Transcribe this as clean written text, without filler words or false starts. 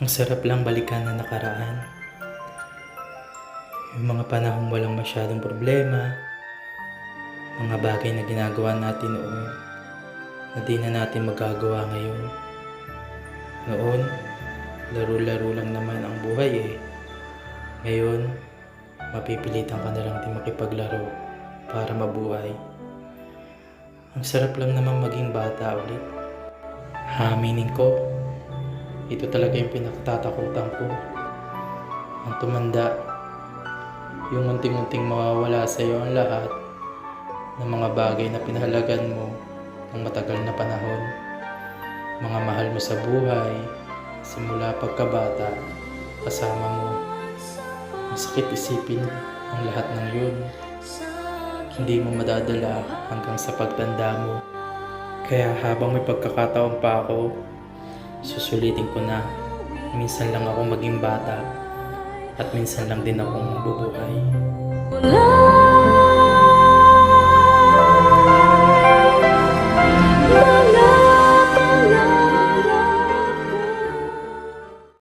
Ang sarap lang balikan na nakaraan. Yung mga panahong walang masyadong problema, mga bagay na ginagawa natin noon na di na natin magagawa ngayon. Noon, laro-laro lang naman ang buhay eh. Ngayon, mapipilitan ka na lang din makipaglaro para mabuhay. Ang sarap lang naman maging bata ulit. Haaminin ko, ito talaga yung pinakatatakutan ko. Ang tumanda, yung unting-unting mawawala sa iyo ang lahat ng mga bagay na pinahalagan mo ng matagal na panahon. Mga mahal mo sa buhay, simula pagkabata, kasama mo. Masakit isipin ang lahat ng yun. Hindi mo madadala hanggang sa pagtanda mo. Kaya habang may pagkakataon pa ako, susulitin ko na minsan lang ako maging bata at minsan lang din akong bubuhay.